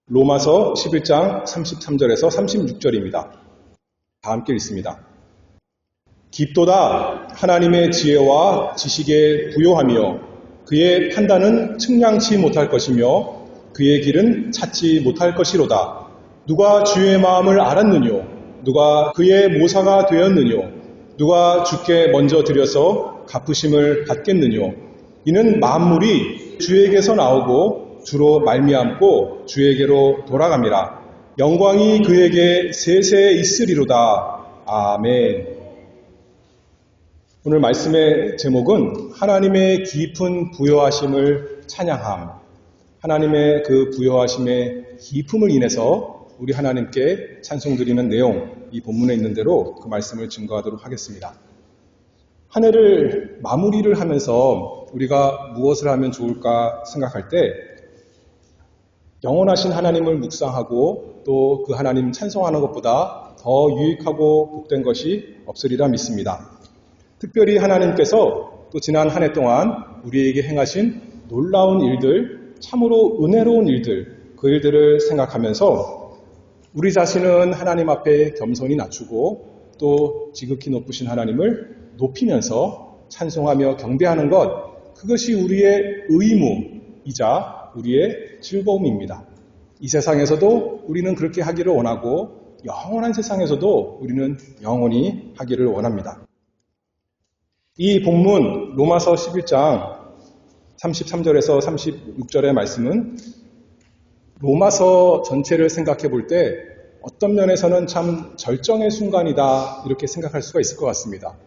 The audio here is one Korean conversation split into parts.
로마서 11장 33절에서 36절입니다. 다 함께 읽습니다. 깊도다 하나님의 지혜와 지식에 부요하며 그의 판단은 측량치 못할 것이며 그의 길은 찾지 못할 것이로다. 누가 주의 마음을 알았느뇨? 누가 그의 모사가 되었느뇨? 누가 주께 먼저 드려서 갚으심을 받겠느뇨? 이는 만물이 주에게서 나오고 주로 말미암고 주에게로 돌아갑니다. 영광이 그에게 세세 있으리로다. 아멘. 오늘 말씀의 제목은 하나님의 깊은 부요하심을 찬양함. 하나님의 그 부요하심의 깊음을 인해서 우리 하나님께 찬송드리는 내용, 이 본문에 있는 대로 그 말씀을 증거하도록 하겠습니다. 한 해를 마무리를 하면서 우리가 무엇을 하면 좋을까 생각할 때 영원하신 하나님을 묵상하고 또 그 하나님 찬송하는 것보다 더 유익하고 복된 것이 없으리라 믿습니다. 특별히 하나님께서 또 지난 한 해 동안 우리에게 행하신 놀라운 일들, 참으로 은혜로운 일들, 그 일들을 생각하면서 우리 자신은 하나님 앞에 겸손히 낮추고 또 지극히 높으신 하나님을 높이면서 찬송하며 경배하는 것, 그것이 우리의 의무이자 우리의 즐거움입니다. 이 세상에서도 우리는 그렇게 하기를 원하고 영원한 세상에서도 우리는 영원히 하기를 원합니다. 이 본문 로마서 11장 33절에서 36절의 말씀은 로마서 전체를 생각해 볼 때 어떤 면에서는 참 절정의 순간이다 이렇게 생각할 수가 있을 것 같습니다.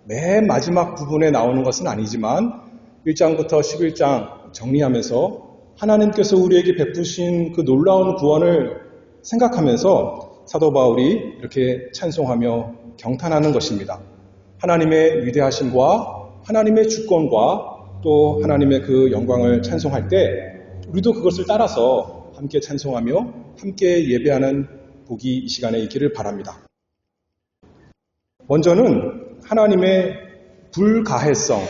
맨 마지막 부분에 나오는 것은 아니지만 1장부터 11장 정리하면서 하나님께서 우리에게 베푸신 그 놀라운 구원을 생각하면서 사도 바울이 이렇게 찬송하며 경탄하는 것입니다. 하나님의 위대하심과 하나님의 주권과 또 하나님의 그 영광을 찬송할 때 우리도 그것을 따라서 함께 찬송하며 함께 예배하는 복이 이 시간에 있기를 바랍니다. 먼저는 하나님의 불가해성.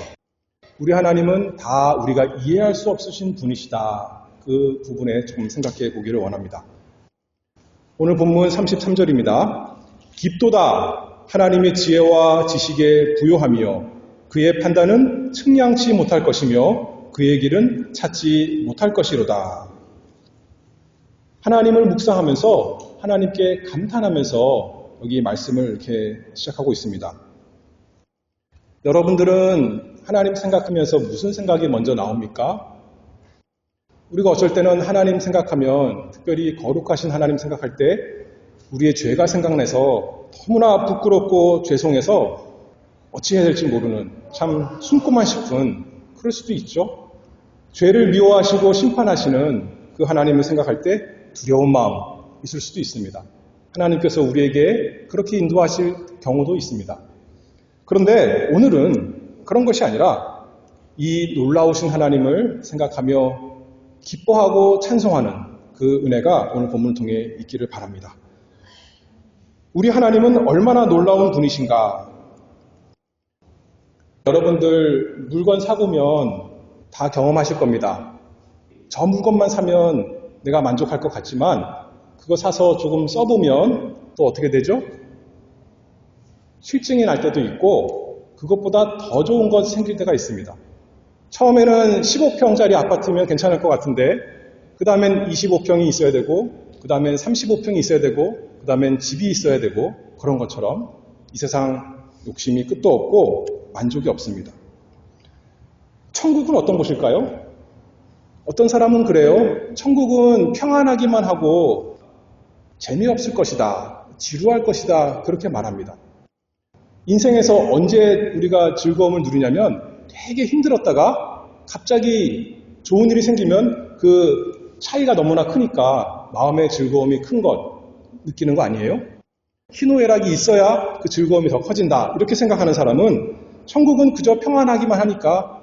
우리 하나님은 다 우리가 이해할 수 없으신 분이시다. 그 부분에 조금 생각해 보기를 원합니다. 오늘 본문 33절입니다. 깊도다 하나님의 지혜와 지식에 부요하며 그의 판단은 측량치 못할 것이며 그의 길은 찾지 못할 것이로다. 하나님을 묵상하면서 하나님께 감탄하면서 여기 말씀을 이렇게 시작하고 있습니다. 여러분들은 하나님 생각하면서 무슨 생각이 먼저 나옵니까? 우리가 어쩔 때는 하나님 생각하면 특별히 거룩하신 하나님 생각할 때 우리의 죄가 생각나서 너무나 부끄럽고 죄송해서 어찌해야 될지 모르는 참 숨고만 싶은 그럴 수도 있죠. 죄를 미워하시고 심판하시는 그 하나님을 생각할 때 두려운 마음 있을 수도 있습니다. 하나님께서 우리에게 그렇게 인도하실 경우도 있습니다. 그런데 오늘은 그런 것이 아니라 이 놀라우신 하나님을 생각하며 기뻐하고 찬송하는 그 은혜가 오늘 본문을 통해 있기를 바랍니다. 우리 하나님은 얼마나 놀라운 분이신가. 여러분들 물건 사보면 다 경험하실 겁니다. 저 물건만 사면 내가 만족할 것 같지만 그거 사서 조금 써보면 또 어떻게 되죠? 실증이 날 때도 있고 그것보다 더 좋은 것 생길 때가 있습니다. 처음에는 15평짜리 아파트면 괜찮을 것 같은데 그 다음엔 25평이 있어야 되고 그 다음엔 35평이 있어야 되고 그 다음엔 집이 있어야 되고 그런 것처럼 이 세상 욕심이 끝도 없고 만족이 없습니다. 천국은 어떤 곳일까요? 어떤 사람은 그래요. 천국은 평안하기만 하고 재미없을 것이다. 지루할 것이다. 그렇게 말합니다. 인생에서 언제 우리가 즐거움을 누리냐면 되게 힘들었다가 갑자기 좋은 일이 생기면 그 차이가 너무나 크니까 마음의 즐거움이 큰 것 느끼는 거 아니에요? 희노애락이 있어야 그 즐거움이 더 커진다. 이렇게 생각하는 사람은 천국은 그저 평안하기만 하니까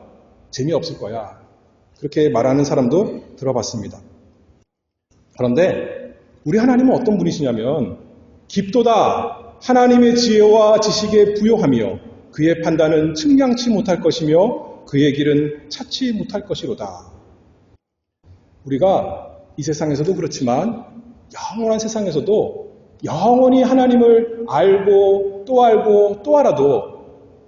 재미없을 거야. 그렇게 말하는 사람도 들어봤습니다. 그런데 우리 하나님은 어떤 분이시냐면 깊도다 하나님의 지혜와 지식에 부요하며 그의 판단은 측량치 못할 것이며 그의 길은 찾지 못할 것이로다. 우리가 이 세상에서도 그렇지만 영원한 세상에서도 영원히 하나님을 알고 또 알아도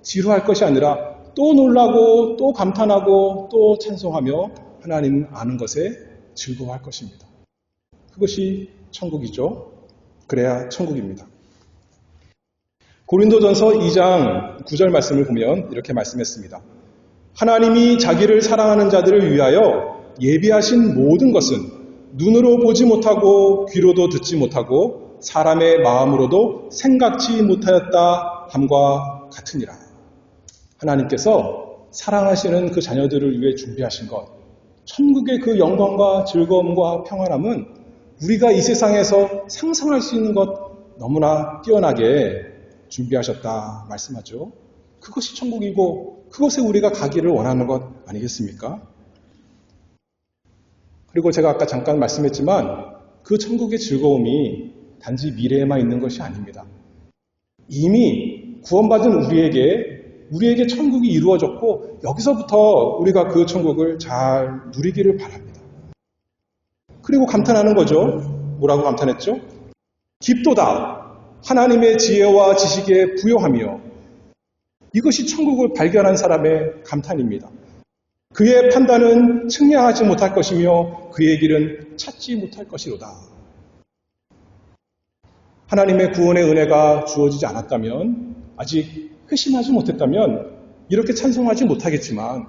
지루할 것이 아니라 또 놀라고 또 감탄하고 또 찬송하며 하나님 아는 것에 즐거워할 것입니다. 그것이 천국이죠. 그래야 천국입니다. 고린도전서 2장 9절 말씀을 보면 이렇게 말씀했습니다. 하나님이 자기를 사랑하는 자들을 위하여 예비하신 모든 것은 눈으로 보지 못하고 귀로도 듣지 못하고 사람의 마음으로도 생각지 못하였다 함과 같으니라. 하나님께서 사랑하시는 그 자녀들을 위해 준비하신 것, 천국의 그 영광과 즐거움과 평안함은 우리가 이 세상에서 상상할 수 있는 것 너무나 뛰어나게 준비하셨다 말씀하죠. 그것이 천국이고 그것에 우리가 가기를 원하는 것 아니겠습니까? 그리고 제가 아까 잠깐 말씀했지만 그 천국의 즐거움이 단지 미래에만 있는 것이 아닙니다. 이미 구원받은 우리에게 천국이 이루어졌고 여기서부터 우리가 그 천국을 잘 누리기를 바랍니다. 그리고 감탄하는 거죠. 뭐라고 감탄했죠? 깊도다. 하나님의 지혜와 지식에 부요하며. 이것이 천국을 발견한 사람의 감탄입니다. 그의 판단은 측량하지 못할 것이며 그의 길은 찾지 못할 것이로다. 하나님의 구원의 은혜가 주어지지 않았다면, 아직 회심하지 못했다면 이렇게 찬송하지 못하겠지만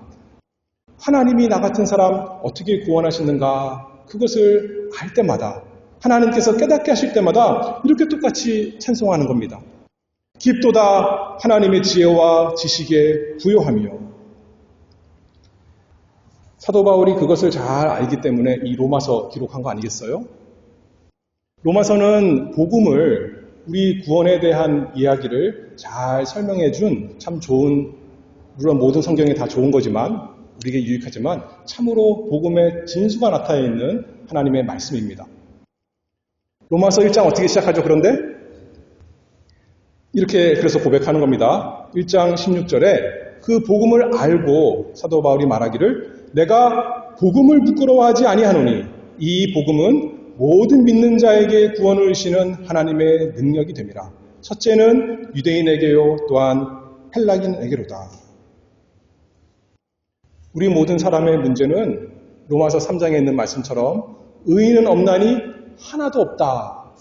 하나님이 나 같은 사람 어떻게 구원하시는가 그것을 알 때마다 하나님께서 깨닫게 하실 때마다 이렇게 똑같이 찬송하는 겁니다. 깊도다 하나님의 지혜와 지식에 부요하며. 사도 바울이 그것을 잘 알기 때문에 이 로마서 기록한 거 아니겠어요? 로마서는 복음을, 우리 구원에 대한 이야기를 잘 설명해 준 참 좋은, 물론 모든 성경이 다 좋은 거지만 우리에게 유익하지만 참으로 복음의 진수가 나타나 있는 하나님의 말씀입니다. 로마서 1장 어떻게 시작하죠? 그런데 이렇게 그래서 고백하는 겁니다. 1장 16절에 그 복음을 알고 사도 바울이 말하기를 내가 복음을 부끄러워하지 아니하노니 이 복음은 모든 믿는 자에게 구원을 주시는 하나님의 능력이 됨이라. 첫째는 유대인에게요 또한 헬라인에게로다. 우리 모든 사람의 문제는 로마서 3장에 있는 말씀처럼 의인은 없나니 하나도 없다.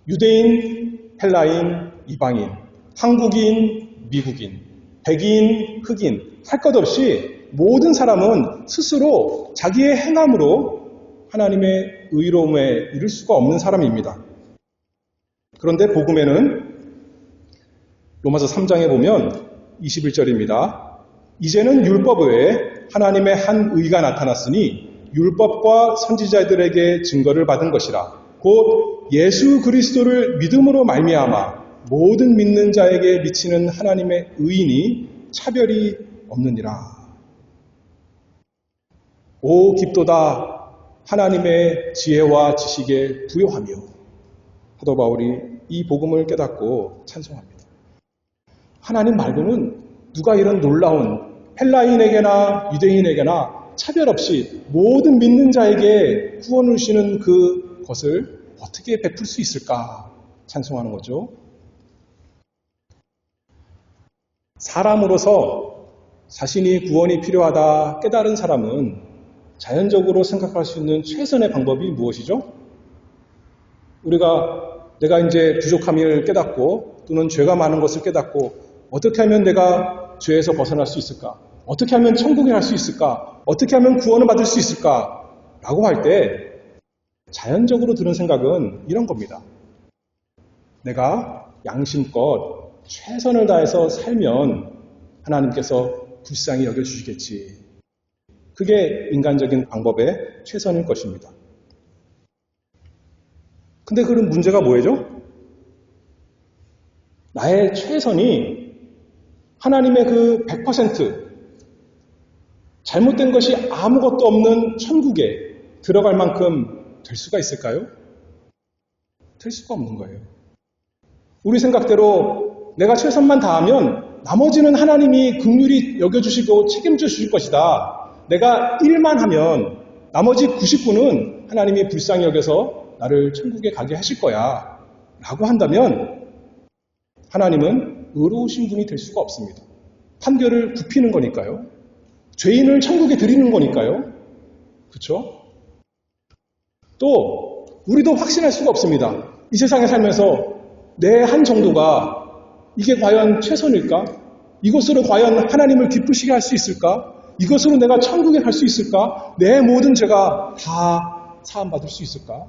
유대인, 헬라인, 이방인, 한국인, 미국인, 백인, 흑인 할 것 없이 모든 사람은 스스로 자기의 행함으로 하나님의 의로움에 이를 수가 없는 사람입니다. 그런데 복음에는 로마서 3장에 보면 21절입니다. 이제는 율법 외에 하나님의 한 의가 나타났으니 율법과 선지자들에게 증거를 받은 것이라. 곧 예수 그리스도를 믿음으로 말미암아 모든 믿는 자에게 미치는 하나님의 의인이 차별이 없느니라. 오 깊도다 하나님의 지혜와 지식에 부요하며. 사도 바울이 이 복음을 깨닫고 찬송합니다. 하나님 말고는 누가 이런 놀라운 헬라인에게나 유대인에게나 차별 없이 모든 믿는 자에게 구원을 주시는 그것을 어떻게 베풀 수 있을까 찬송하는 거죠. 사람으로서 자신이 구원이 필요하다 깨달은 사람은 자연적으로 생각할 수 있는 최선의 방법이 무엇이죠? 내가 이제 부족함을 깨닫고 또는 죄가 많은 것을 깨닫고 어떻게 하면 내가 죄에서 벗어날 수 있을까? 어떻게 하면 천국에 갈 수 있을까? 어떻게 하면 구원을 받을 수 있을까? 라고 할 때 자연적으로 드는 생각은 이런 겁니다. 내가 양심껏 최선을 다해서 살면 하나님께서 불쌍히 여겨주시겠지. 그게 인간적인 방법의 최선일 것입니다. 근데 그런 문제가 뭐예요? 나의 최선이 하나님의 그 100% 잘못된 것이 아무것도 없는 천국에 들어갈 만큼 될 수가 있을까요? 될 수가 없는 거예요. 우리 생각대로 내가 최선만 다하면 나머지는 하나님이 긍휼히 여겨주시고 책임져 주실 것이다. 내가 일만 하면 나머지 99는 하나님이 불쌍히 여겨서 나를 천국에 가게 하실 거야 라고 한다면 하나님은 의로우신 분이 될 수가 없습니다. 판결을 굽히는 거니까요. 죄인을 천국에 드리는 거니까요. 그렇죠? 또 우리도 확신할 수가 없습니다. 이 세상에 살면서 내 한 정도가 이게 과연 최선일까? 이것으로 과연 하나님을 기쁘시게 할 수 있을까? 이것으로 내가 천국에 갈 수 있을까? 내 모든 죄가 다 사함받을 수 있을까?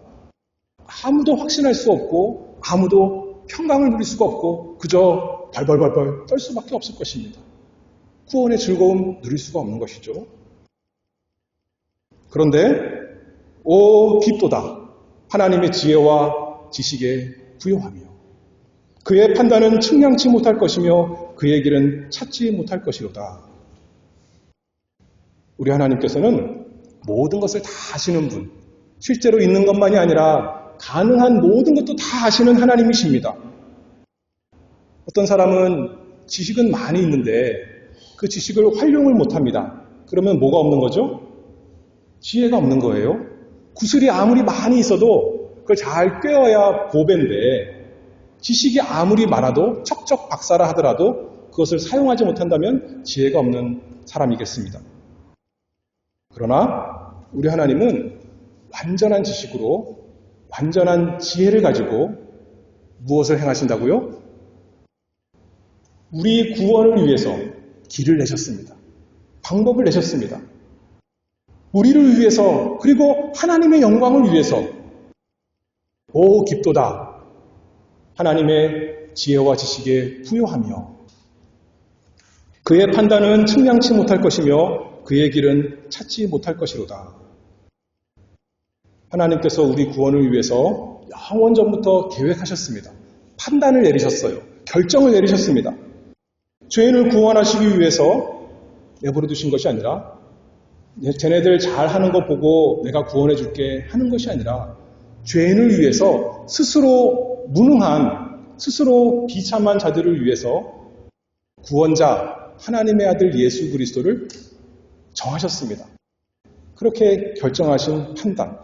아무도 확신할 수 없고 아무도 평강을 누릴 수가 없고 그저 발벌발벌 떨 수밖에 없을 것입니다. 구원의 즐거움 누릴 수가 없는 것이죠. 그런데 오 깊도다 하나님의 지혜와 지식에 부요하며 그의 판단은 측량치 못할 것이며 그의 길은 찾지 못할 것이로다. 우리 하나님께서는 모든 것을 다 아시는 분, 실제로 있는 것만이 아니라 가능한 모든 것도 다 아시는 하나님이십니다. 어떤 사람은 지식은 많이 있는데 그 지식을 활용을 못합니다. 그러면 뭐가 없는 거죠? 지혜가 없는 거예요. 구슬이 아무리 많이 있어도 그걸 잘 꿰어야 보배인데 지식이 아무리 많아도 척척 박사라 하더라도 그것을 사용하지 못한다면 지혜가 없는 사람이겠습니다. 그러나 우리 하나님은 완전한 지식으로 완전한 지혜를 가지고 무엇을 행하신다고요? 우리 구원을 위해서 길을 내셨습니다. 방법을 내셨습니다. 우리를 위해서 그리고 하나님의 영광을 위해서 오 깊도다 하나님의 지혜와 지식에 부요하며 그의 판단은 측량치 못할 것이며 그의 길은 찾지 못할 것이로다. 하나님께서 우리 구원을 위해서 영원전부터 계획하셨습니다. 판단을 내리셨어요. 결정을 내리셨습니다. 죄인을 구원하시기 위해서 내버려 두신 것이 아니라 쟤네들 잘하는 거 보고 내가 구원해 줄게 하는 것이 아니라 죄인을 위해서 스스로 무능한 스스로 비참한 자들을 위해서 구원자 하나님의 아들 예수 그리스도를 정하셨습니다. 그렇게 결정하신 판단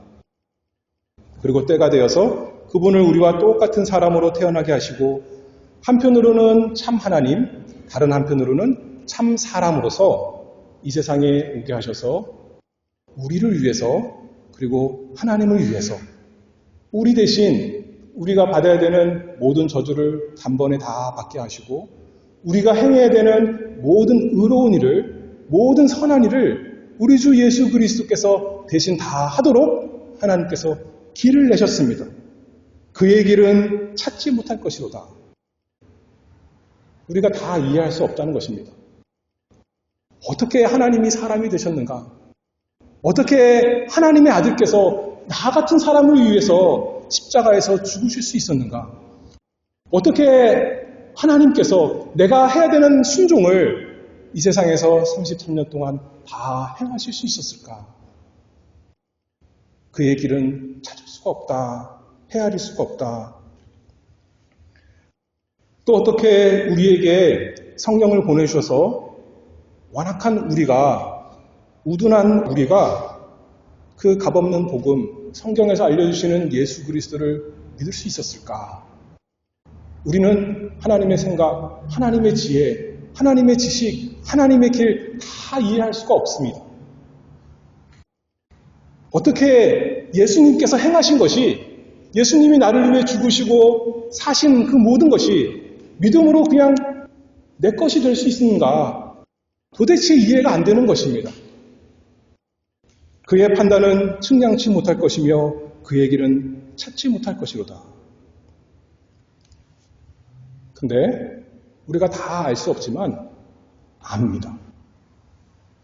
그리고 때가 되어서 그분을 우리와 똑같은 사람으로 태어나게 하시고 한편으로는 참 하나님 다른 한편으로는 참 사람으로서 이 세상에 오게 하셔서 우리를 위해서 그리고 하나님을 위해서 우리 대신 우리가 받아야 되는 모든 저주를 단번에 다 받게 하시고 우리가 행해야 되는 모든 의로운 일을 모든 선한 일을 우리 주 예수 그리스도께서 대신 다 하도록 하나님께서 길을 내셨습니다. 그의 길은 찾지 못할 것이로다. 우리가 다 이해할 수 없다는 것입니다. 어떻게 하나님이 사람이 되셨는가? 어떻게 하나님의 아들께서 나 같은 사람을 위해서 십자가에서 죽으실 수 있었는가? 어떻게 하나님께서 내가 해야 되는 순종을 이 세상에서 33년 동안 다 행하실 수 있었을까? 그의 길은 찾을 수가 없다. 헤아릴 수가 없다. 또 어떻게 우리에게 성령을 보내주셔서 완악한 우리가, 우둔한 우리가 그 값없는 복음, 성경에서 알려주시는 예수 그리스도를 믿을 수 있었을까? 우리는 하나님의 생각, 하나님의 지혜, 하나님의 지식, 하나님의 길 다 이해할 수가 없습니다. 어떻게 예수님께서 행하신 것이 예수님이 나를 위해 죽으시고 사신 그 모든 것이 믿음으로 그냥 내 것이 될 수 있는가? 도대체 이해가 안 되는 것입니다. 그의 판단은 측량치 못할 것이며 그의 길은 찾지 못할 것이로다. 근데 우리가 다 알 수 없지만 압니다.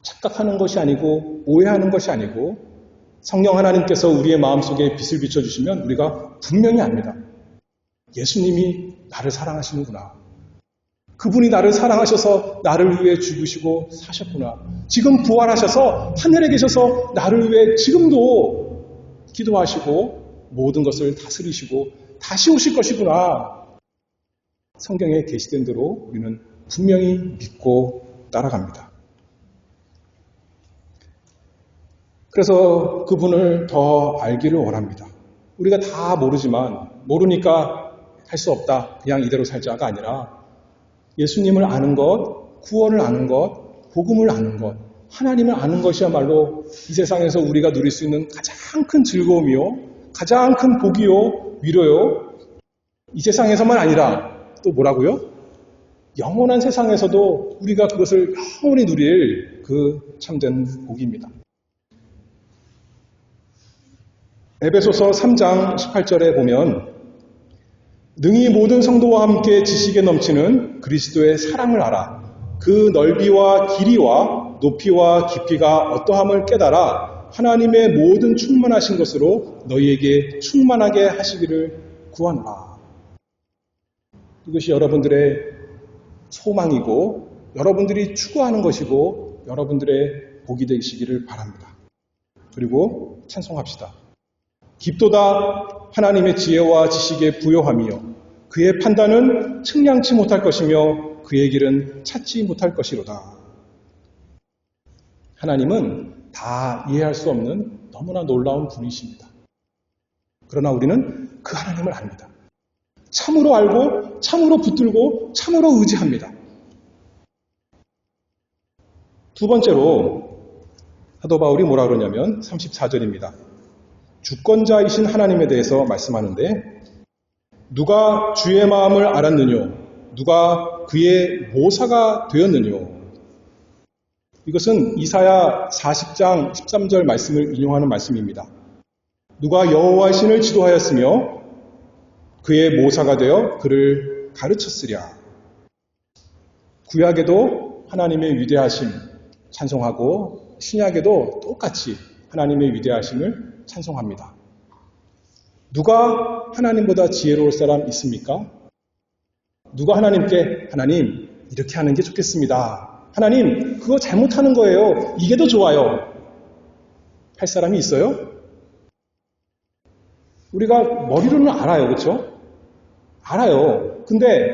착각하는 것이 아니고 오해하는 것이 아니고 성령 하나님께서 우리의 마음속에 빛을 비춰주시면 우리가 분명히 압니다. 예수님이 나를 사랑하시는구나. 그분이 나를 사랑하셔서 나를 위해 죽으시고 사셨구나. 지금 부활하셔서 하늘에 계셔서 나를 위해 지금도 기도하시고 모든 것을 다스리시고 다시 오실 것이구나. 성경에 계시된 대로 우리는 분명히 믿고 따라갑니다. 그래서 그분을 더 알기를 원합니다. 우리가 다 모르지만 모르니까 할 수 없다. 그냥 이대로 살자가 아니라 예수님을 아는 것, 구원을 아는 것, 복음을 아는 것, 하나님을 아는 것이야말로 이 세상에서 우리가 누릴 수 있는 가장 큰 즐거움이요, 가장 큰 복이요, 위로요. 이 세상에서만 아니라 또 뭐라고요? 영원한 세상에서도 우리가 그것을 영원히 누릴 그 참된 복입니다. 에베소서 3장 18절에 보면 능히 모든 성도와 함께 지식에 넘치는 그리스도의 사랑을 알아. 그 넓이와 길이와 높이와 깊이가 어떠함을 깨달아 하나님의 모든 충만하신 것으로 너희에게 충만하게 하시기를 구하노라. 이것이 여러분들의 소망이고 여러분들이 추구하는 것이고 여러분들의 복이 되시기를 바랍니다. 그리고 찬송합시다. 깊도다 하나님의 지혜와 지식에 부요함이요 그의 판단은 측량치 못할 것이며 그의 길은 찾지 못할 것이로다. 하나님은 다 이해할 수 없는 너무나 놀라운 분이십니다. 그러나 우리는 그 하나님을 압니다. 참으로 알고 참으로 붙들고 참으로 의지합니다. 두 번째로 사도 바울이 뭐라 그러냐면 34절입니다. 주권자이신 하나님에 대해서 말씀하는데 누가 주의 마음을 알았느뇨? 누가 그의 모사가 되었느뇨? 이것은 이사야 40장 13절 말씀을 인용하는 말씀입니다. 누가 여호와의 신을 지도하였으며 그의 모사가 되어 그를 가르쳤으랴. 구약에도 하나님의 위대하심 찬송하고 신약에도 똑같이 하나님의 위대하심을 찬송합니다. 누가 하나님보다 지혜로울 사람 있습니까? 누가 하나님께 하나님 이렇게 하는 게 좋겠습니다. 하나님 그거 잘못하는 거예요. 이게 더 좋아요. 할 사람이 있어요? 우리가 머리로는 알아요. 그렇죠? 알아요. 근데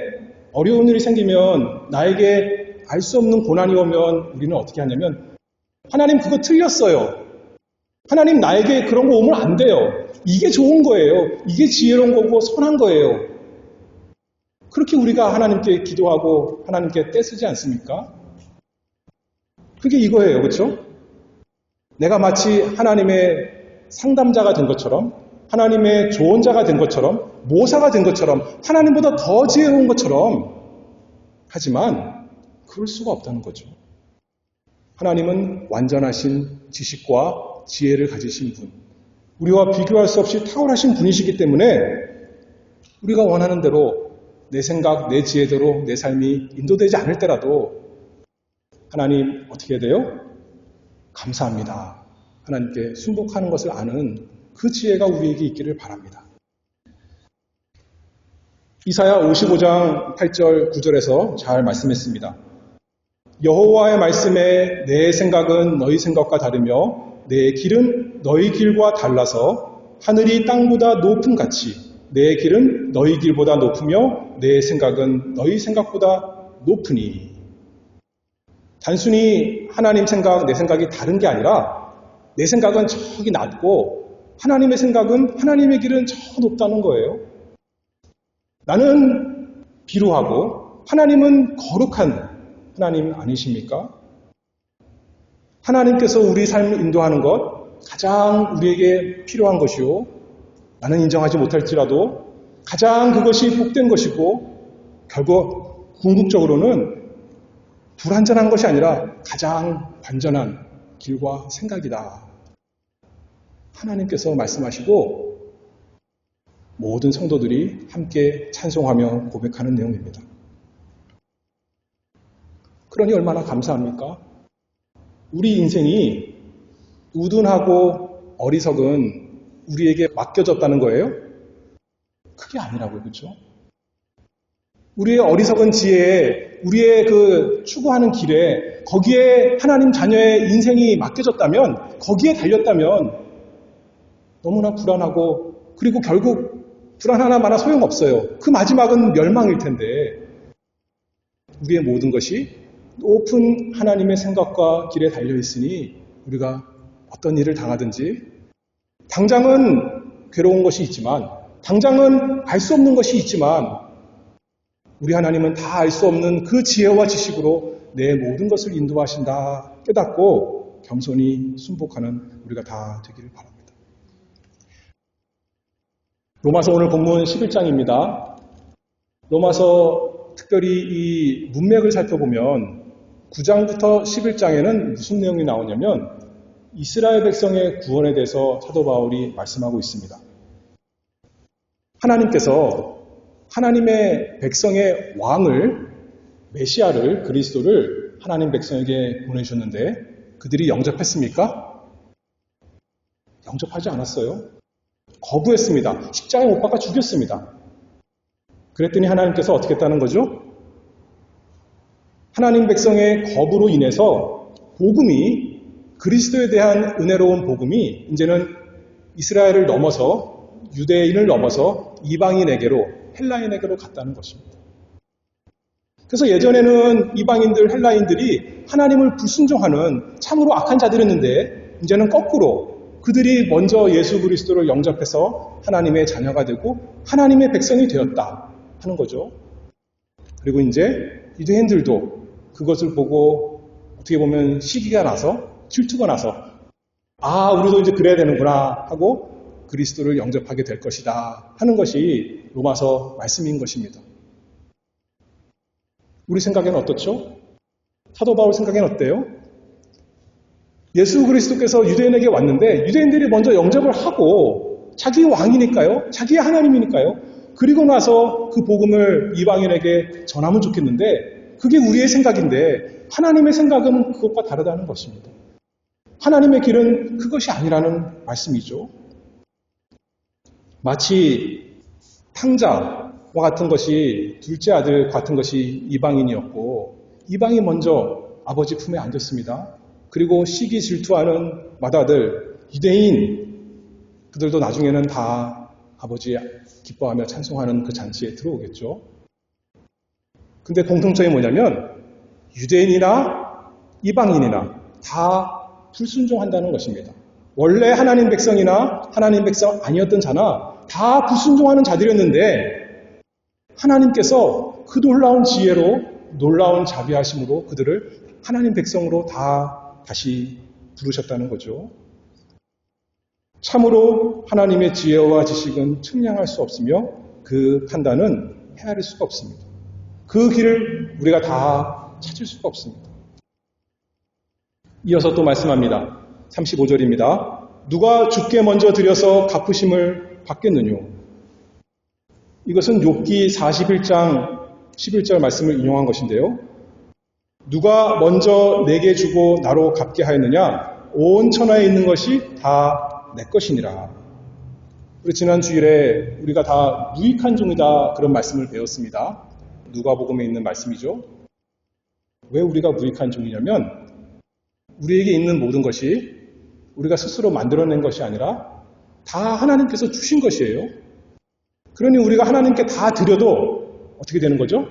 어려운 일이 생기면 나에게 알 수 없는 고난이 오면 우리는 어떻게 하냐면 하나님 그거 틀렸어요. 하나님 나에게 그런 거 오면 안 돼요. 이게 좋은 거예요. 이게 지혜로운 거고 선한 거예요. 그렇게 우리가 하나님께 기도하고 하나님께 떼쓰지 않습니까? 그게 이거예요. 그렇죠? 내가 마치 하나님의 상담자가 된 것처럼 하나님의 조언자가 된 것처럼 모사가 된 것처럼 하나님보다 더 지혜로운 것처럼 하지만 그럴 수가 없다는 거죠. 하나님은 완전하신 지식과 지혜를 가지신 분, 우리와 비교할 수 없이 탁월하신 분이시기 때문에 우리가 원하는 대로 내 생각, 내 지혜대로 내 삶이 인도되지 않을 때라도 하나님 어떻게 해야 돼요? 감사합니다. 하나님께 순복하는 것을 아는 그 지혜가 우리에게 있기를 바랍니다. 이사야 55장 8절 9절에서 잘 말씀했습니다. 여호와의 말씀에 내 생각은 너희 생각과 다르며 내 길은 너희 길과 달라서 하늘이 땅보다 높음 같이 내 길은 너희 길보다 높으며 내 생각은 너희 생각보다 높으니. 단순히 하나님 생각, 내 생각이 다른 게 아니라 내 생각은 저기 낮고 하나님의 생각은 하나님의 길은 저 높다는 거예요. 나는 비루하고 하나님은 거룩한 하나님 아니십니까? 하나님께서 우리 삶을 인도하는 것 가장 우리에게 필요한 것이요. 나는 인정하지 못할지라도 가장 그것이 복된 것이고 결국 궁극적으로는 불완전한 것이 아니라 가장 완전한 길과 생각이다. 하나님께서 말씀하시고 모든 성도들이 함께 찬송하며 고백하는 내용입니다. 그러니 얼마나 감사합니까? 우리 인생이 우둔하고 어리석은 우리에게 맡겨졌다는 거예요? 그게 아니라고요. 그렇죠? 우리의 어리석은 지혜에 우리의 그 추구하는 길에 거기에 하나님 자녀의 인생이 맡겨졌다면 거기에 달렸다면 너무나 불안하고 그리고 결국 불안 하나마나 소용없어요. 그 마지막은 멸망일 텐데 우리의 모든 것이 높은 하나님의 생각과 길에 달려있으니 우리가 어떤 일을 당하든지 당장은 괴로운 것이 있지만 당장은 알 수 없는 것이 있지만 우리 하나님은 다 알 수 없는 그 지혜와 지식으로 내 모든 것을 인도하신다 깨닫고 겸손히 순복하는 우리가 다 되기를 바랍니다. 로마서 오늘 본문 11장입니다. 로마서 특별히 이 문맥을 살펴보면 9장부터 11장에는 무슨 내용이 나오냐면 이스라엘 백성의 구원에 대해서 사도 바울이 말씀하고 있습니다. 하나님께서 하나님의 백성의 왕을, 메시아를, 그리스도를 하나님 백성에게 보내주셨는데 그들이 영접했습니까? 영접하지 않았어요. 거부했습니다. 십자가에 못 박아 죽였습니다. 그랬더니 하나님께서 어떻게 했다는 거죠? 하나님 백성의 거부로 인해서 복음이, 그리스도에 대한 은혜로운 복음이 이제는 이스라엘을 넘어서 유대인을 넘어서 이방인에게로, 헬라인에게로 갔다는 것입니다. 그래서 예전에는 이방인들, 헬라인들이 하나님을 불순종하는 참으로 악한 자들이었는데 이제는 거꾸로 그들이 먼저 예수 그리스도를 영접해서 하나님의 자녀가 되고 하나님의 백성이 되었다 하는 거죠. 그리고 이제 유대인들도 그것을 보고 어떻게 보면 시기가 나서, 질투가 나서 아, 우리도 이제 그래야 되는구나 하고 그리스도를 영접하게 될 것이다 하는 것이 로마서 말씀인 것입니다. 우리 생각에는 어떻죠? 사도 바울 생각에는 어때요? 예수 그리스도께서 유대인에게 왔는데 유대인들이 먼저 영접을 하고 자기 왕이니까요. 자기의 하나님이니까요. 그리고 나서 그 복음을 이방인에게 전하면 좋겠는데 그게 우리의 생각인데 하나님의 생각은 그것과 다르다는 것입니다. 하나님의 길은 그것이 아니라는 말씀이죠. 마치 탕자와 같은 것이 둘째 아들 같은 것이 이방인이었고 이방이 먼저 아버지 품에 앉았습니다. 그리고 시기 질투하는 맏아들 유대인 그들도 나중에는 다 아버지 기뻐하며 찬송하는 그 잔치에 들어오겠죠. 근데 공통점이 뭐냐면 유대인이나 이방인이나 다 불순종한다는 것입니다. 원래 하나님 백성이나 하나님 백성 아니었던 자나 다 불순종하는 자들이었는데 하나님께서 그 놀라운 지혜로 놀라운 자비하심으로 그들을 하나님 백성으로 다시 부르셨다는 거죠. 참으로 하나님의 지혜와 지식은 측량할 수 없으며 그 판단은 헤아릴 수가 없습니다. 그 길을 우리가 다 찾을 수가 없습니다. 이어서 또 말씀합니다. 35절입니다. 누가 주께 먼저 드려서 갚으심을 받겠느뇨? 이것은 욥기 41장 11절 말씀을 인용한 것인데요. 누가 먼저 내게 주고 나로 갚게 하였느냐? 온 천하에 있는 것이 다 내 것이니라. 우리 지난 주일에 우리가 다 무익한 종이다 그런 말씀을 배웠습니다. 누가복음에 있는 말씀이죠. 왜 우리가 무익한 종이냐면 우리에게 있는 모든 것이 우리가 스스로 만들어낸 것이 아니라 다 하나님께서 주신 것이에요. 그러니 우리가 하나님께 다 드려도 어떻게 되는 거죠?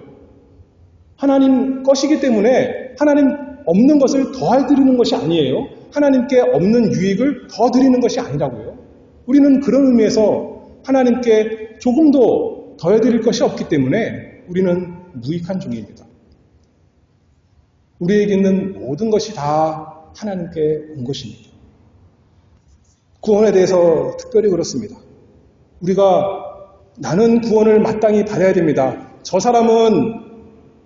하나님 것이기 때문에 하나님 없는 것을 더할 드리는 것이 아니에요. 하나님께 없는 유익을 더 드리는 것이 아니라고요. 우리는 그런 의미에서 하나님께 조금도 더해드릴 것이 없기 때문에 우리는 무익한 종입니다. 우리에게 있는 모든 것이 다 하나님께 온 것입니다. 구원에 대해서 특별히 그렇습니다. 우리가 나는 구원을 마땅히 받아야 됩니다. 저 사람은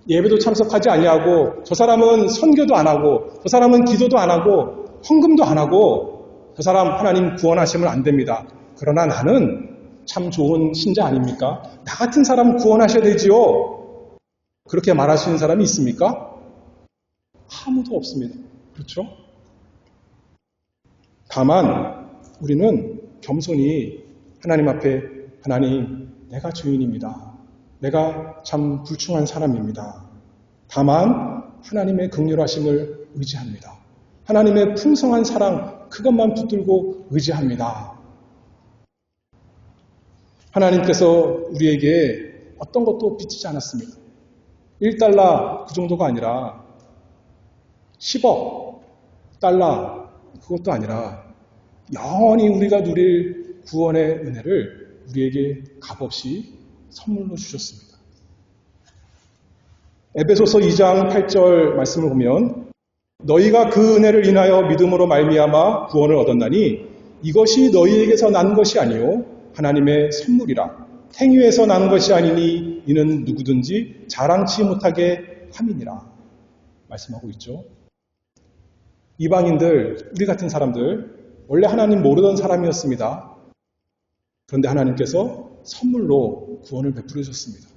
예배도 참석하지 아니하고 저 사람은 선교도 안 하고 저 사람은 기도도 안 하고 헌금도 안 하고 저 사람 하나님 구원하시면 안 됩니다. 그러나 나는 참 좋은 신자 아닙니까? 나 같은 사람 구원하셔야 되지요. 그렇게 말할 수 있는 사람이 있습니까? 아무도 없습니다. 그렇죠? 다만 우리는 겸손히 하나님 앞에 하나님 내가 주인입니다. 내가 참 불충한 사람입니다. 다만 하나님의 긍휼하심을 의지합니다. 하나님의 풍성한 사랑 그것만 붙들고 의지합니다. 하나님께서 우리에게 어떤 것도 빚지지 않았습니다. 1달러 그 정도가 아니라 10억 달러 그것도 아니라 영원히 우리가 누릴 구원의 은혜를 우리에게 값없이 선물로 주셨습니다. 에베소서 2장 8절 말씀을 보면 너희가 그 은혜를 인하여 믿음으로 말미암아 구원을 얻었나니 이것이 너희에게서 난 것이 아니요 하나님의 선물이라 행위에서 난 것이 아니니 이는 누구든지 자랑치 못하게 함이니라 말씀하고 있죠. 이방인들, 우리 같은 사람들 원래 하나님 모르던 사람이었습니다. 그런데 하나님께서 선물로 구원을 베풀어 주셨습니다.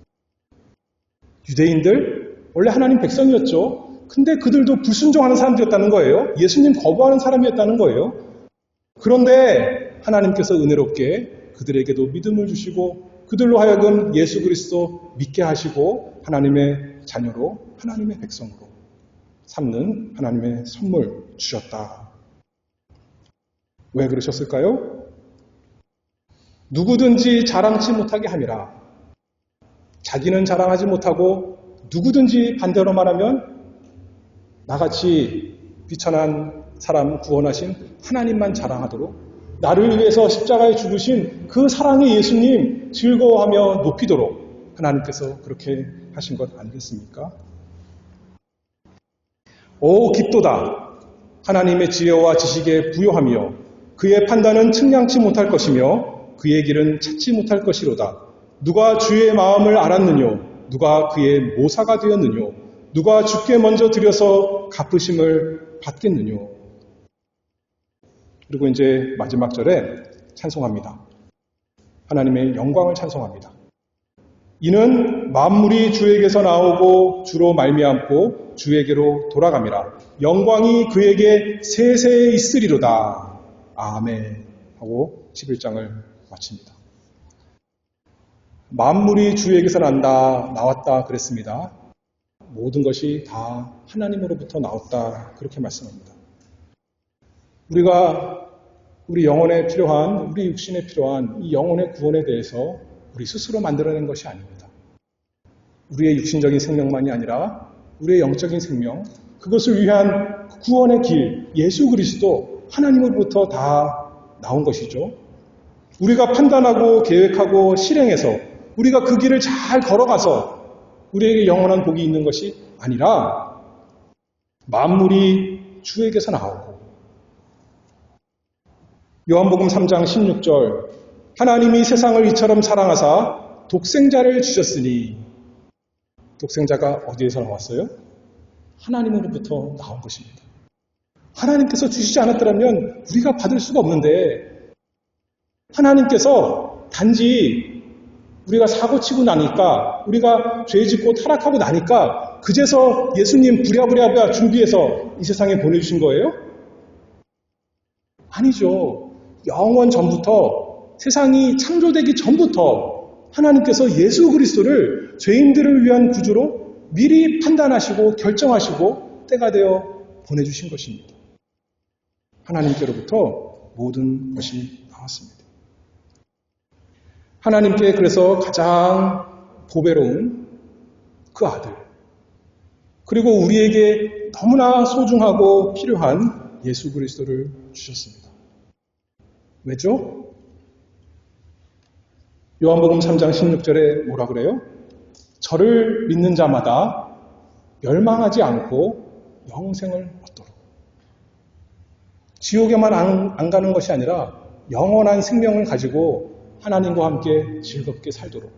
유대인들 원래 하나님 백성이었죠. 근데 그들도 불순종하는 사람들이었다는 거예요. 예수님 거부하는 사람이었다는 거예요. 그런데 하나님께서 은혜롭게 그들에게도 믿음을 주시고 그들로 하여금 예수 그리스도 믿게 하시고 하나님의 자녀로 하나님의 백성으로 삼는 하나님의 선물 주셨다. 왜 그러셨을까요? 누구든지 자랑치 못하게 함이라. 자기는 자랑하지 못하고 누구든지 반대로 말하면 나같이 비천한 사람 구원하신 하나님만 자랑하도록 나를 위해서 십자가에 죽으신 그 사랑의 예수님 즐거워하며 높이도록 하나님께서 그렇게 하신 것 아니겠습니까? 오 깊도다. 하나님의 지혜와 지식에 부요하며 그의 판단은 측량치 못할 것이며 그의 길은 찾지 못할 것이로다. 누가 주의 마음을 알았느뇨? 누가 그의 모사가 되었느뇨? 누가 주께 먼저 드려서 갚으심을 받겠느뇨? 그리고 이제 마지막 절에 찬송합니다. 하나님의 영광을 찬송합니다. 이는 만물이 주에게서 나오고 주로 말미암고 주에게로 돌아갑니다. 영광이 그에게 세세에 있으리로다. 아멘 하고 11장을 마칩니다. 만물이 주에게서 나왔다 그랬습니다. 모든 것이 다 하나님으로부터 나왔다 그렇게 말씀합니다. 우리가 우리 영혼에 필요한, 우리 육신에 필요한 이 영혼의 구원에 대해서 우리 스스로 만들어낸 것이 아닙니다. 우리의 육신적인 생명만이 아니라 우리의 영적인 생명, 그것을 위한 구원의 길, 예수 그리스도 하나님으로부터 다 나온 것이죠. 우리가 판단하고 계획하고 실행해서 우리가 그 길을 잘 걸어가서 우리에게 영원한 복이 있는 것이 아니라 만물이 주에게서 나오고 요한복음 3장 16절 하나님이 세상을 이처럼 사랑하사 독생자를 주셨으니 독생자가 어디에서 나왔어요? 하나님으로부터 나온 것입니다. 하나님께서 주시지 않았더라면 우리가 받을 수가 없는데 하나님께서 단지 우리가 사고치고 나니까 우리가 죄짓고 타락하고 나니까 그제서 예수님 부랴부랴 준비해서 이 세상에 보내주신 거예요? 아니죠. 영원 전부터 세상이 창조되기 전부터 하나님께서 예수 그리스도를 죄인들을 위한 구주로 미리 판단하시고 결정하시고 때가 되어 보내주신 것입니다. 하나님께로부터 모든 것이 나왔습니다. 하나님께 그래서 가장 보배로운 그 아들, 그리고 우리에게 너무나 소중하고 필요한 예수 그리스도를 주셨습니다. 왜죠? 요한복음 3장 16절에 뭐라 그래요? 저를 믿는 자마다 멸망하지 않고 영생을 얻도록. 지옥에만 안 가는 것이 아니라 영원한 생명을 가지고 하나님과 함께 즐겁게 살도록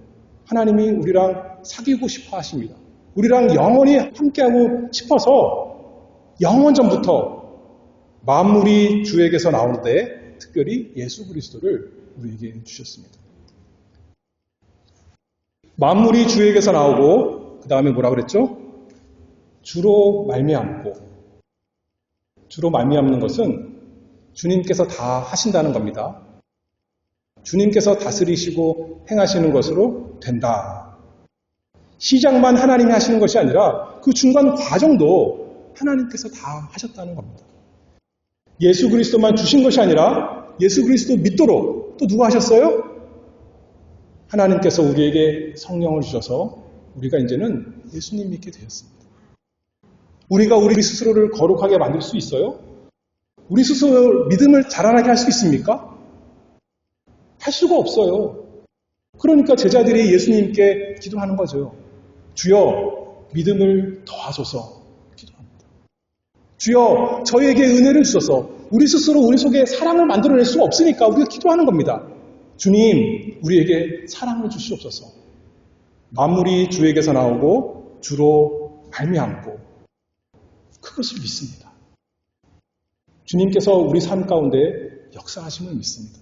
하나님이 우리랑 사귀고 싶어 하십니다. 우리랑 영원히 함께하고 싶어서 영원 전부터 만물이 주에게서 나오는데 특별히 예수 그리스도를 우리에게 주셨습니다. 만물이 주에게서 나오고 그 다음에 뭐라 그랬죠? 주로 말미암고. 주로 말미암는 것은 주님께서 다 하신다는 겁니다. 주님께서 다스리시고 행하시는 것으로 된다. 시작만 하나님이 하시는 것이 아니라 그 중간 과정도 하나님께서 다 하셨다는 겁니다. 예수 그리스도만 주신 것이 아니라 예수 그리스도 믿도록 또 누가 하셨어요? 하나님께서 우리에게 성령을 주셔서 우리가 이제는 예수님 믿게 되었습니다. 우리가 우리 스스로를 거룩하게 만들 수 있어요? 우리 스스로 믿음을 자라나게 할 수 있습니까? 할 수가 없어요. 그러니까 제자들이 예수님께 기도하는 거죠. 주여, 믿음을 더하소서 기도합니다. 주여, 저희에게 은혜를 주소서. 우리 스스로 우리 속에 사랑을 만들어낼 수가 없으니까 우리가 기도하는 겁니다. 주님, 우리에게 사랑을 주시옵소서. 만물이 주에게서 나오고 주로 말미암고 그것을 믿습니다. 주님께서 우리 삶 가운데 역사하심을 믿습니다.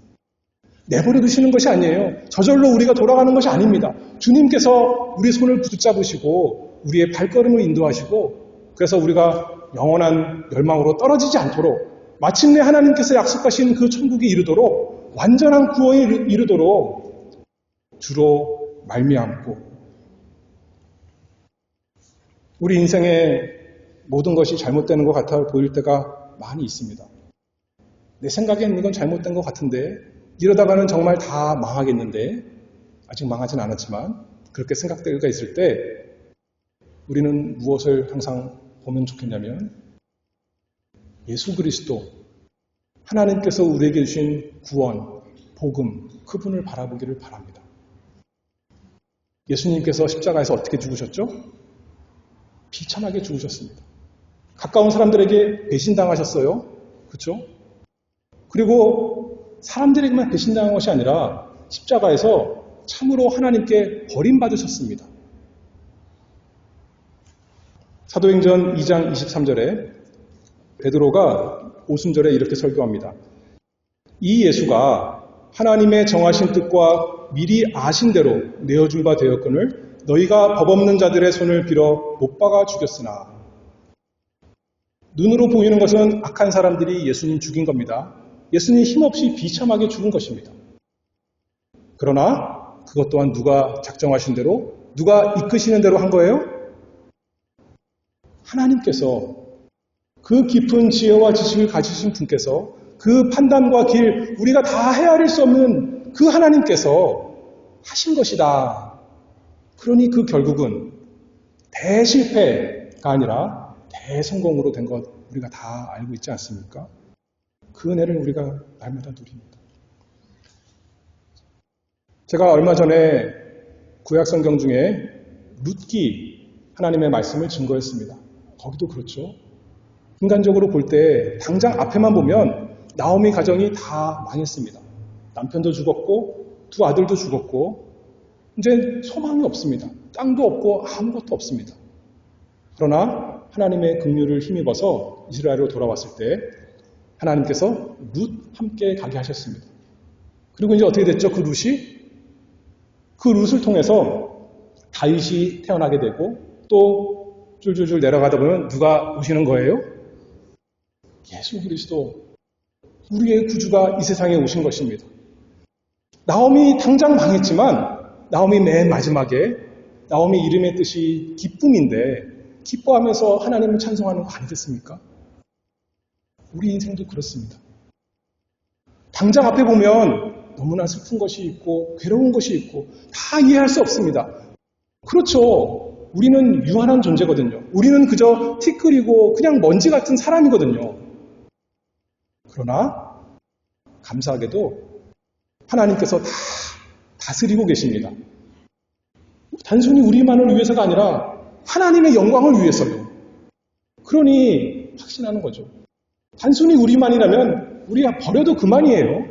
내버려 두시는 것이 아니에요. 저절로 우리가 돌아가는 것이 아닙니다. 주님께서 우리 손을 붙잡으시고 우리의 발걸음을 인도하시고 그래서 우리가 영원한 멸망으로 떨어지지 않도록 마침내 하나님께서 약속하신 그 천국에 이르도록 완전한 구원에 이르도록 주로 말미암고 우리 인생에 모든 것이 잘못되는 것 같아 보일 때가 많이 있습니다. 내 생각엔 이건 잘못된 것 같은데 이러다가는 정말 다 망하겠는데 아직 망하진 않았지만 그렇게 생각될 때가 있을 때 우리는 무엇을 항상 보면 좋겠냐면 예수 그리스도 하나님께서 우리에게 주신 구원, 복음, 그분을 바라보기를 바랍니다. 예수님께서 십자가에서 어떻게 죽으셨죠? 비참하게 죽으셨습니다. 가까운 사람들에게 배신당하셨어요. 그렇죠? 그리고 사람들에게만 배신당한 것이 아니라 십자가에서 참으로 하나님께 버림받으셨습니다. 사도행전 2장 23절에 베드로가 오순절에 이렇게 설교합니다. 이 예수가 하나님의 정하신 뜻과 미리 아신 대로 내어준 바 되었거늘 너희가 법 없는 자들의 손을 빌어 못 박아 죽였으나 눈으로 보이는 것은 악한 사람들이 예수님 죽인 겁니다. 예수님 힘없이 비참하게 죽은 것입니다. 그러나 그것 또한 누가 작정하신 대로 누가 이끄시는 대로 한 거예요? 하나님께서 그 깊은 지혜와 지식을 가지신 분께서 그 판단과 길 우리가 다 헤아릴 수 없는 그 하나님께서 하신 것이다. 그러니 그 결국은 대실패가 아니라 대성공으로 된 것 우리가 다 알고 있지 않습니까? 그 은혜를 우리가 날마다 누립니다. 제가 얼마 전에 구약성경 중에 룻기 하나님의 말씀을 증거했습니다. 거기도 그렇죠. 인간적으로 볼 때 당장 앞에만 보면 나오미 가정이 다 망했습니다. 남편도 죽었고 두 아들도 죽었고 이제 소망이 없습니다. 땅도 없고 아무것도 없습니다. 그러나 하나님의 긍휼을 힘입어서 이스라엘로 돌아왔을 때 하나님께서 룻 함께 가게 하셨습니다. 그리고 이제 어떻게 됐죠? 그 룻이? 그 룻을 통해서 다윗이 태어나게 되고 또 줄줄줄 내려가다 보면 누가 오시는 거예요? 예수 그리스도 우리의 구주가 이 세상에 오신 것입니다. 나오미 당장 망했지만 나오미 맨 마지막에 나오미 이름의 뜻이 기쁨인데 기뻐하면서 하나님을 찬송하는 거 아니겠습니까? 우리 인생도 그렇습니다. 당장 앞에 보면 너무나 슬픈 것이 있고 괴로운 것이 있고 다 이해할 수 없습니다. 그렇죠. 우리는 유한한 존재거든요. 우리는 그저 티끌이고 그냥 먼지 같은 사람이거든요. 그러나 감사하게도 하나님께서 다 다스리고 계십니다. 단순히 우리만을 위해서가 아니라 하나님의 영광을 위해서요. 그러니 확신하는 거죠. 단순히 우리만이라면 우리가 버려도 그만이에요.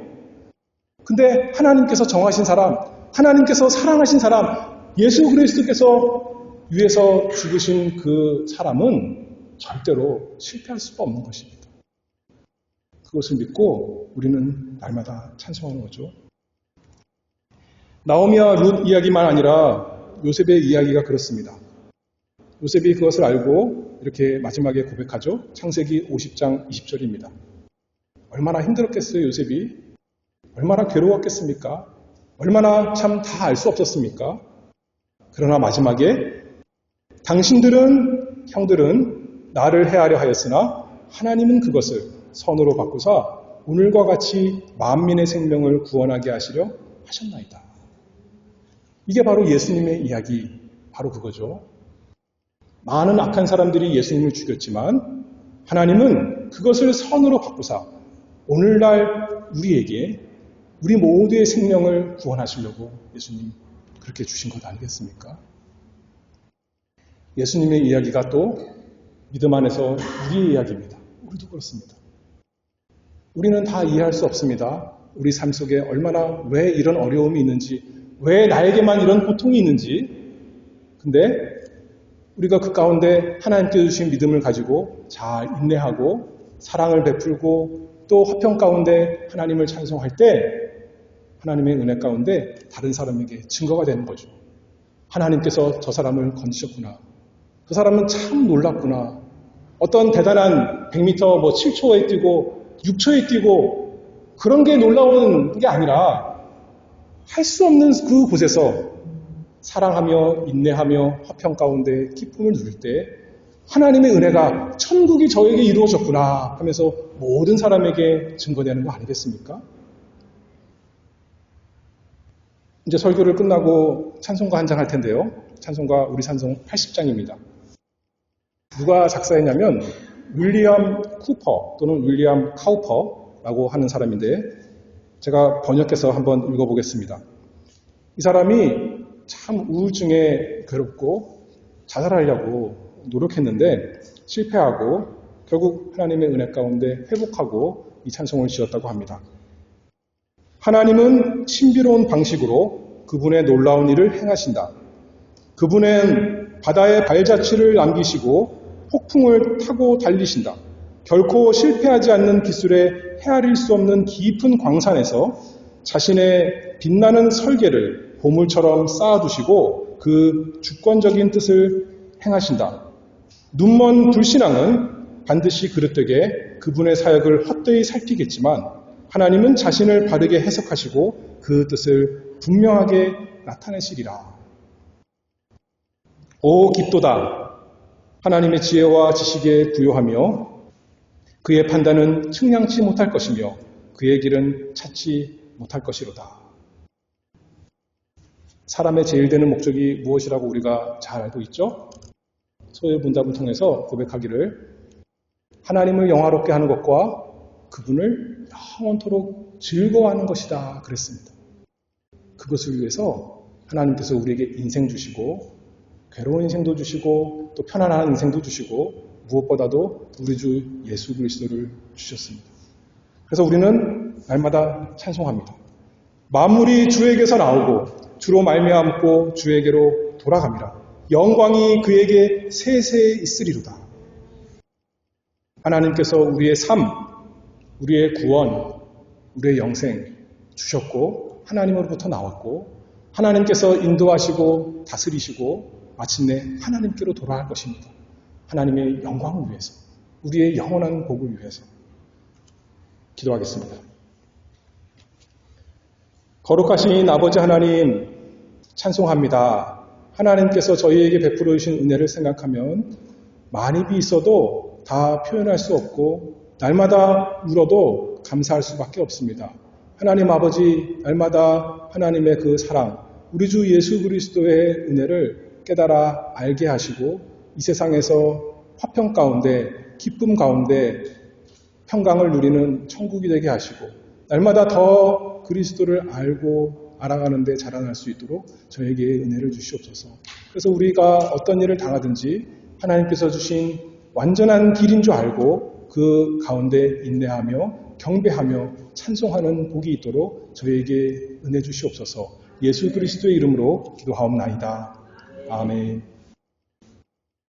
근데 하나님께서 정하신 사람, 하나님께서 사랑하신 사람, 예수 그리스도께서 위해서 죽으신 그 사람은 절대로 실패할 수가 없는 것입니다. 그것을 믿고 우리는 날마다 찬송하는 거죠. 나오미와 룻 이야기만 아니라 요셉의 이야기가 그렇습니다. 요셉이 그것을 알고 이렇게 마지막에 고백하죠. 창세기 50장 20절입니다. 얼마나 힘들었겠어요, 요셉이. 얼마나 괴로웠겠습니까? 얼마나 참 다 알 수 없었습니까? 그러나 마지막에 당신들은, 형들은 나를 해하려 하였으나 하나님은 그것을 선으로 바꾸사 오늘과 같이 만민의 생명을 구원하게 하시려 하셨나이다. 이게 바로 예수님의 이야기, 바로 그거죠. 많은 악한 사람들이 예수님을 죽였지만 하나님은 그것을 선으로 바꾸사 오늘날 우리에게 우리 모두의 생명을 구원하시려고 예수님 그렇게 주신 것 아니겠습니까? 예수님의 이야기가 또 믿음 안에서 우리의 이야기입니다. 우리도 그렇습니다. 우리는 다 이해할 수 없습니다. 우리 삶 속에 얼마나 왜 이런 어려움이 있는지, 왜 나에게만 이런 고통이 있는지. 근데 우리가 그 가운데 하나님께 주신 믿음을 가지고 잘 인내하고 사랑을 베풀고 또 화평 가운데 하나님을 찬송할 때 하나님의 은혜 가운데 다른 사람에게 증거가 되는 거죠. 하나님께서 저 사람을 건지셨구나. 그 사람은 참 놀랍구나. 어떤 대단한 100m 7초에 뛰고 6초에 뛰고 그런 게 놀라운 게 아니라 할 수 없는 그 곳에서 사랑하며 인내하며 화평 가운데 기쁨을 누릴 때 하나님의 은혜가 천국이 저에게 이루어졌구나 하면서 모든 사람에게 증거되는 거 아니겠습니까? 이제 설교를 끝나고 찬송가 한 장 할 텐데요. 찬송가 우리 찬송 80장입니다. 누가 작사했냐면 윌리엄 쿠퍼 또는 윌리엄 카우퍼라고 하는 사람인데 제가 번역해서 한번 읽어보겠습니다. 이 사람이 참 우울증에 괴롭고 자살하려고 노력했는데 실패하고 결국 하나님의 은혜 가운데 회복하고 이 찬송을 지었다고 합니다. 하나님은 신비로운 방식으로 그분의 놀라운 일을 행하신다. 그분은 바다에 발자취를 남기시고 폭풍을 타고 달리신다. 결코 실패하지 않는 기술에 헤아릴 수 없는 깊은 광산에서 자신의 빛나는 설계를 보물처럼 쌓아두시고 그 주권적인 뜻을 행하신다. 눈먼 불신앙은 반드시 그릇되게 그분의 사역을 헛되이 살피겠지만 하나님은 자신을 바르게 해석하시고 그 뜻을 분명하게 나타내시리라. 오 깊도다. 하나님의 지혜와 지식에 부요하며 그의 판단은 측량치 못할 것이며 그의 길은 찾지 못할 것이로다. 사람의 제일 되는 목적이 무엇이라고 우리가 잘 알고 있죠? 소의 문답을 통해서 고백하기를 하나님을 영화롭게 하는 것과 그분을 영원토록 즐거워하는 것이다 그랬습니다. 그것을 위해서 하나님께서 우리에게 인생 주시고 괴로운 인생도 주시고 또 편안한 인생도 주시고 무엇보다도 우리 주 예수 그리스도를 주셨습니다. 그래서 우리는 날마다 찬송합니다. 만물이 주에게서 나오고 주로 말미암고 주에게로 돌아갑니다. 영광이 그에게 세세에 있으리로다. 하나님께서 우리의 삶, 우리의 구원, 우리의 영생 주셨고 하나님으로부터 나왔고 하나님께서 인도하시고 다스리시고 마침내 하나님께로 돌아갈 것입니다. 하나님의 영광을 위해서, 우리의 영원한 복을 위해서 기도하겠습니다. 거룩하신 아버지 하나님 찬송합니다. 하나님께서 저희에게 베풀어 주신 은혜를 생각하면 많이 있어도 다 표현할 수 없고 날마다 울어도 감사할 수밖에 없습니다. 하나님 아버지 날마다 하나님의 그 사랑, 우리 주 예수 그리스도의 은혜를 깨달아 알게 하시고 이 세상에서 화평 가운데 기쁨 가운데 평강을 누리는 천국이 되게 하시고 날마다 더 그리스도를 알고 알아가는 데 자라날 수 있도록 저에게 은혜를 주시옵소서. 그래서 우리가 어떤 일을 당하든지 하나님께서 주신 완전한 길인 줄 알고 그 가운데 인내하며 경배하며 찬송하는 복이 있도록 저에게 은혜 주시옵소서. 예수 그리스도의 이름으로 기도하옵나이다. 아멘.